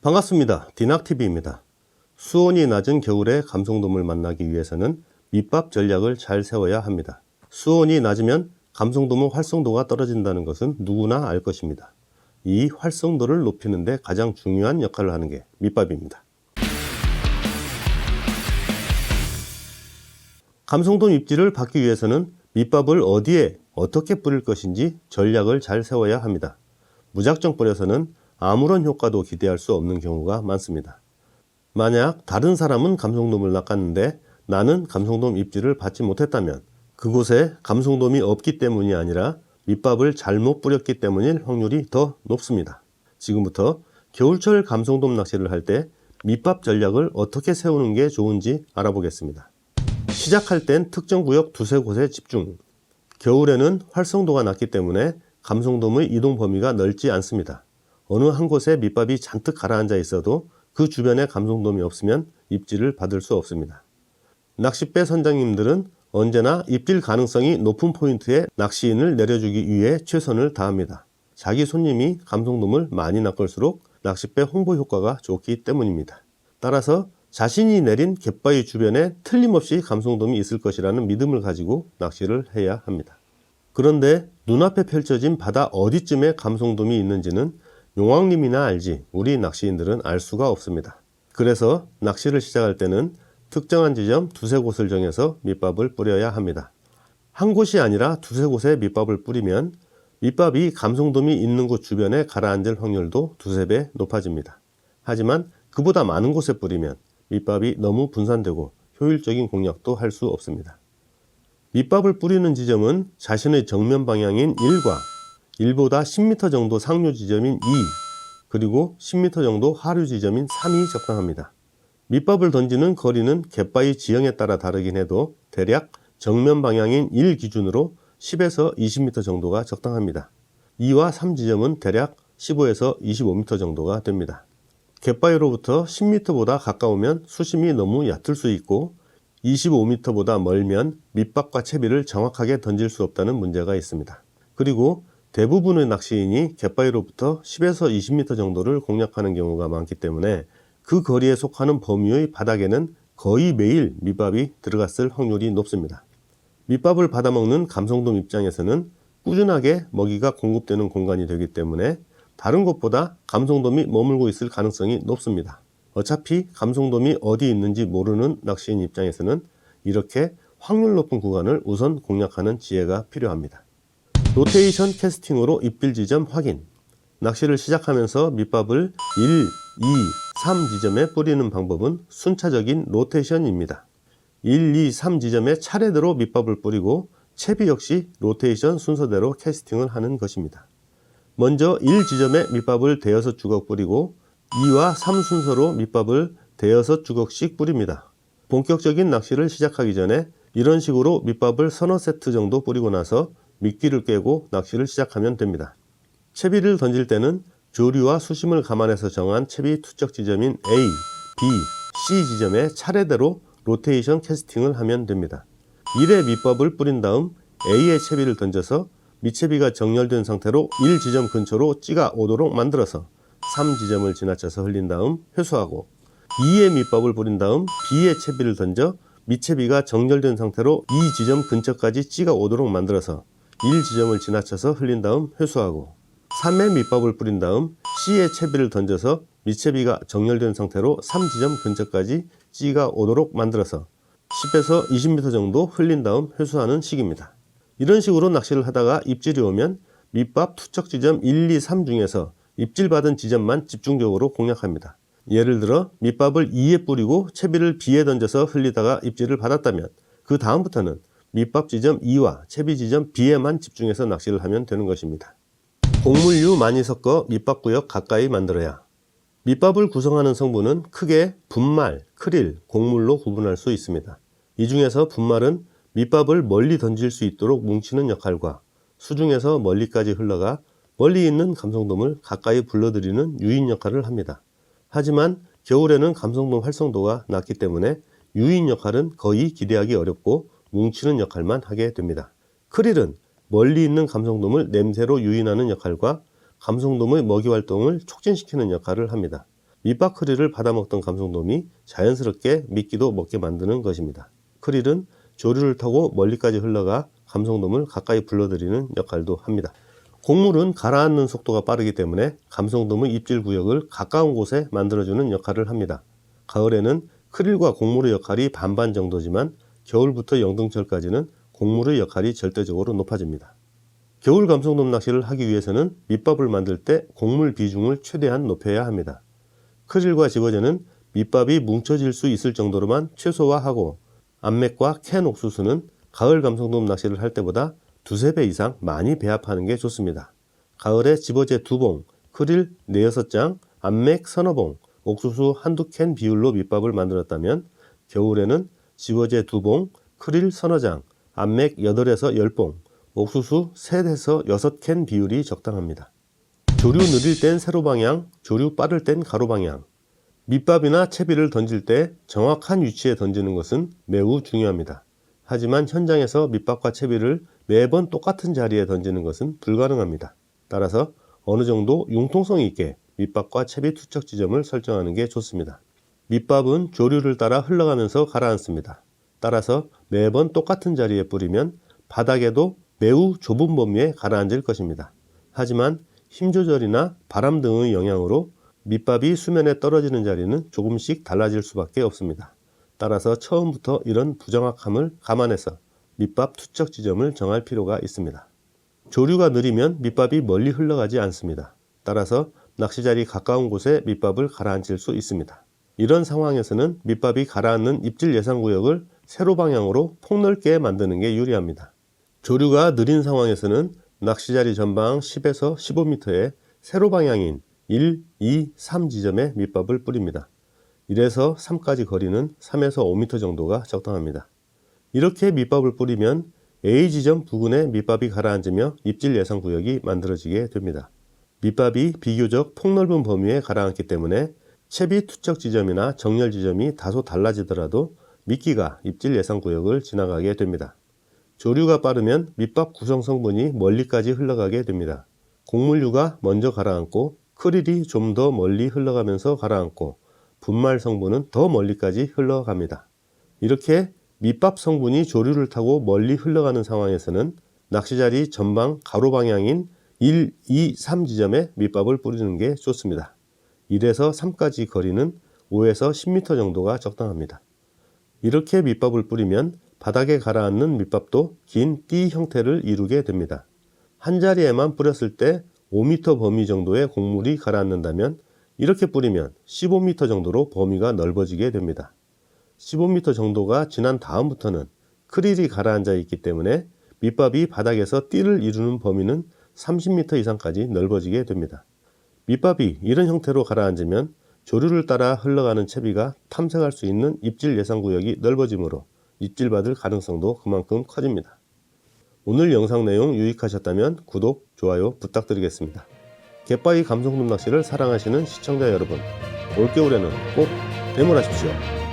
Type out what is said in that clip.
반갑습니다. 디낙TV입니다. 수온이 낮은 겨울에 감성돔을 만나기 위해서는 밑밥 전략을 잘 세워야 합니다. 수온이 낮으면 감성돔의 활성도가 떨어진다는 것은 누구나 알 것입니다. 이 활성도를 높이는 데 가장 중요한 역할을 하는 게 밑밥입니다. 감성돔 입질을 받기 위해서는 밑밥을 어디에 어떻게 뿌릴 것인지 전략을 잘 세워야 합니다. 무작정 뿌려서는 아무런 효과도 기대할 수 없는 경우가 많습니다. 만약 다른 사람은 감성돔을 낚았는데 나는 감성돔 입질을 받지 못했다면 그곳에 감성돔이 없기 때문이 아니라 밑밥을 잘못 뿌렸기 때문일 확률이 더 높습니다. 지금부터 겨울철 감성돔 낚시를 할 때 밑밥 전략을 어떻게 세우는 게 좋은지 알아보겠습니다. 시작할 땐 특정 구역 두세 곳에 집중. 겨울에는 활성도가 낮기 때문에 감성돔의 이동 범위가 넓지 않습니다. 어느 한 곳에 밑밥이 잔뜩 가라앉아 있어도 그 주변에 감성돔이 없으면 입질을 받을 수 없습니다. 낚싯배 선장님들은 언제나 입질 가능성이 높은 포인트에 낚시인을 내려주기 위해 최선을 다합니다. 자기 손님이 감성돔을 많이 낚을수록 낚싯배 홍보 효과가 좋기 때문입니다. 따라서 자신이 내린 갯바위 주변에 틀림없이 감성돔이 있을 것이라는 믿음을 가지고 낚시를 해야 합니다. 그런데 눈앞에 펼쳐진 바다 어디쯤에 감성돔이 있는지는 용왕님이나 알지 우리 낚시인들은 알 수가 없습니다. 그래서 낚시를 시작할 때는 특정한 지점 두세 곳을 정해서 밑밥을 뿌려야 합니다. 한 곳이 아니라 두세 곳에 밑밥을 뿌리면 밑밥이 감성돔이 있는 곳 주변에 가라앉을 확률도 두세 배 높아집니다. 하지만 그보다 많은 곳에 뿌리면 밑밥이 너무 분산되고 효율적인 공략도 할 수 없습니다. 밑밥을 뿌리는 지점은 자신의 정면 방향인 1과 1보다 10m 정도 상류 지점인 2, 그리고 10m 정도 하류 지점인 3이 적당합니다. 밑밥을 던지는 거리는 갯바위 지형에 따라 다르긴 해도 대략 정면 방향인 1 기준으로 10에서 20m 정도가 적당합니다. 2와 3 지점은 대략 15에서 25m 정도가 됩니다. 갯바위로부터 10m보다 가까우면 수심이 너무 얕을 수 있고 25m보다 멀면 밑밥과 채비를 정확하게 던질 수 없다는 문제가 있습니다. 그리고 대부분의 낚시인이 갯바위로부터 10에서 20m 정도를 공략하는 경우가 많기 때문에 그 거리에 속하는 범위의 바닥에는 거의 매일 밑밥이 들어갔을 확률이 높습니다. 밑밥을 받아먹는 감성돔 입장에서는 꾸준하게 먹이가 공급되는 공간이 되기 때문에 다른 곳보다 감성돔이 머물고 있을 가능성이 높습니다. 어차피 감성돔이 어디 있는지 모르는 낚시인 입장에서는 이렇게 확률 높은 구간을 우선 공략하는 지혜가 필요합니다. 로테이션 캐스팅으로 입질 지점 확인. 낚시를 시작하면서 밑밥을 1, 2, 3 지점에 뿌리는 방법은 순차적인 로테이션입니다. 1, 2, 3 지점에 차례대로 밑밥을 뿌리고 채비 역시 로테이션 순서대로 캐스팅을 하는 것입니다. 먼저 1 지점에 밑밥을 대여섯 주걱 뿌리고 2와 3 순서로 밑밥을 대여섯 주걱씩 뿌립니다. 본격적인 낚시를 시작하기 전에 이런 식으로 밑밥을 서너 세트 정도 뿌리고 나서 미끼를 꿰고 낚시를 시작하면 됩니다. 채비를 던질 때는 조류와 수심을 감안해서 정한 채비 투척 지점인 A, B, C 지점에 차례대로 로테이션 캐스팅을 하면 됩니다. 1의 밑밥을 뿌린 다음 A의 채비를 던져서 밑채비가 정렬된 상태로 1 지점 근처로 찌가 오도록 만들어서 3 지점을 지나쳐서 흘린 다음 회수하고 2의 밑밥을 뿌린 다음 B의 채비를 던져 밑채비가 정렬된 상태로 2 지점 근처까지 찌가 오도록 만들어서 1 지점을 지나쳐서 흘린 다음 회수하고 3의 밑밥을 뿌린 다음 C의 채비를 던져서 밑채비가 정렬된 상태로 3 지점 근처까지 찌가 오도록 만들어서 10에서 20m 정도 흘린 다음 회수하는 식입니다. 이런 식으로 낚시를 하다가 입질이 오면 밑밥 투척 지점 1, 2, 3 중에서 입질 받은 지점만 집중적으로 공략합니다. 예를 들어 밑밥을 2에 뿌리고 채비를 B에 던져서 흘리다가 입질을 받았다면 그 다음부터는 밑밥 지점 2와 채비 지점 B에만 집중해서 낚시를 하면 되는 것입니다. 곡물류 많이 섞어 밑밥 구역 가까이 만들어야. 밑밥을 구성하는 성분은 크게 분말, 크릴, 곡물로 구분할 수 있습니다. 이 중에서 분말은 밑밥을 멀리 던질 수 있도록 뭉치는 역할과 수중에서 멀리까지 흘러가 멀리 있는 감성돔을 가까이 불러들이는 유인 역할을 합니다. 하지만 겨울에는 감성돔 활성도가 낮기 때문에 유인 역할은 거의 기대하기 어렵고 뭉치는 역할만 하게 됩니다. 크릴은 멀리 있는 감성돔을 냄새로 유인하는 역할과 감성돔의 먹이 활동을 촉진시키는 역할을 합니다. 밑밥 크릴을 받아먹던 감성돔이 자연스럽게 미끼도 먹게 만드는 것입니다. 크릴은 조류를 타고 멀리까지 흘러가 감성돔을 가까이 불러들이는 역할도 합니다. 곡물은 가라앉는 속도가 빠르기 때문에 감성돔의 입질 구역을 가까운 곳에 만들어주는 역할을 합니다. 가을에는 크릴과 곡물의 역할이 반반 정도지만 겨울부터 영등철까지는 곡물의 역할이 절대적으로 높아집니다. 겨울 감성돔 낚시를 하기 위해서는 밑밥을 만들 때 곡물 비중을 최대한 높여야 합니다. 크릴과 집어제는 밑밥이 뭉쳐질 수 있을 정도로만 최소화하고 암맥과 캔 옥수수는 가을 감성돔 낚시를 할 때보다 두세 배 이상 많이 배합하는 게 좋습니다. 가을에 집어제 2봉, 크릴 4~6장, 암맥 서너 봉, 옥수수 한두 캔 비율로 밑밥을 만들었다면 겨울에는 집어제 2봉, 크릴 서너 장, 암맥 8에서 10봉, 옥수수 3에서 6캔 비율이 적당합니다. 조류 느릴 땐 세로 방향, 조류 빠를 땐 가로 방향. 밑밥이나 채비를 던질 때 정확한 위치에 던지는 것은 매우 중요합니다. 하지만 현장에서 밑밥과 채비를 매번 똑같은 자리에 던지는 것은 불가능합니다. 따라서 어느 정도 융통성 있게 밑밥과 채비 투척 지점을 설정하는 게 좋습니다. 밑밥은 조류를 따라 흘러가면서 가라앉습니다. 따라서 매번 똑같은 자리에 뿌리면 바닥에도 매우 좁은 범위에 가라앉을 것입니다. 하지만 힘 조절이나 바람 등의 영향으로 밑밥이 수면에 떨어지는 자리는 조금씩 달라질 수밖에 없습니다. 따라서 처음부터 이런 부정확함을 감안해서 밑밥 투척 지점을 정할 필요가 있습니다. 조류가 느리면 밑밥이 멀리 흘러가지 않습니다. 따라서 낚시자리 가까운 곳에 밑밥을 가라앉힐 수 있습니다. 이런 상황에서는 밑밥이 가라앉는 입질 예상 구역을 세로 방향으로 폭넓게 만드는 게 유리합니다. 조류가 느린 상황에서는 낚시자리 전방 10에서 15m에 세로 방향인 1, 2, 3 지점에 밑밥을 뿌립니다. 1에서 3까지 거리는 3에서 5m 정도가 적당합니다. 이렇게 밑밥을 뿌리면 A 지점 부근에 밑밥이 가라앉으며 입질 예상 구역이 만들어지게 됩니다. 밑밥이 비교적 폭넓은 범위에 가라앉기 때문에 채비 투척 지점이나 정렬 지점이 다소 달라지더라도 미끼가 입질 예상 구역을 지나가게 됩니다. 조류가 빠르면 밑밥 구성 성분이 멀리까지 흘러가게 됩니다. 곡물류가 먼저 가라앉고 크릴이 좀 더 멀리 흘러가면서 가라앉고 분말 성분은 더 멀리까지 흘러갑니다. 이렇게 밑밥 성분이 조류를 타고 멀리 흘러가는 상황에서는 낚시자리 전방 가로 방향인 1, 2, 3 지점에 밑밥을 뿌리는 게 좋습니다. 1에서 3까지 거리는 5에서 10m 정도가 적당합니다. 이렇게 밑밥을 뿌리면 바닥에 가라앉는 밑밥도 긴 띠 형태를 이루게 됩니다. 한 자리에만 뿌렸을 때 5m 범위 정도의 곡물이 가라앉는다면 이렇게 뿌리면 15m 정도로 범위가 넓어지게 됩니다. 15m 정도가 지난 다음부터는 크릴이 가라앉아 있기 때문에 밑밥이 바닥에서 띠를 이루는 범위는 30m 이상까지 넓어지게 됩니다. 밑밥이 이런 형태로 가라앉으면 조류를 따라 흘러가는 채비가 탐색할 수 있는 입질 예상 구역이 넓어지므로 입질받을 가능성도 그만큼 커집니다. 오늘 영상 내용 유익하셨다면 구독, 좋아요 부탁드리겠습니다. 갯바위 감성돔 낚시를 사랑하시는 시청자 여러분, 올겨울에는 꼭 대물하십시오.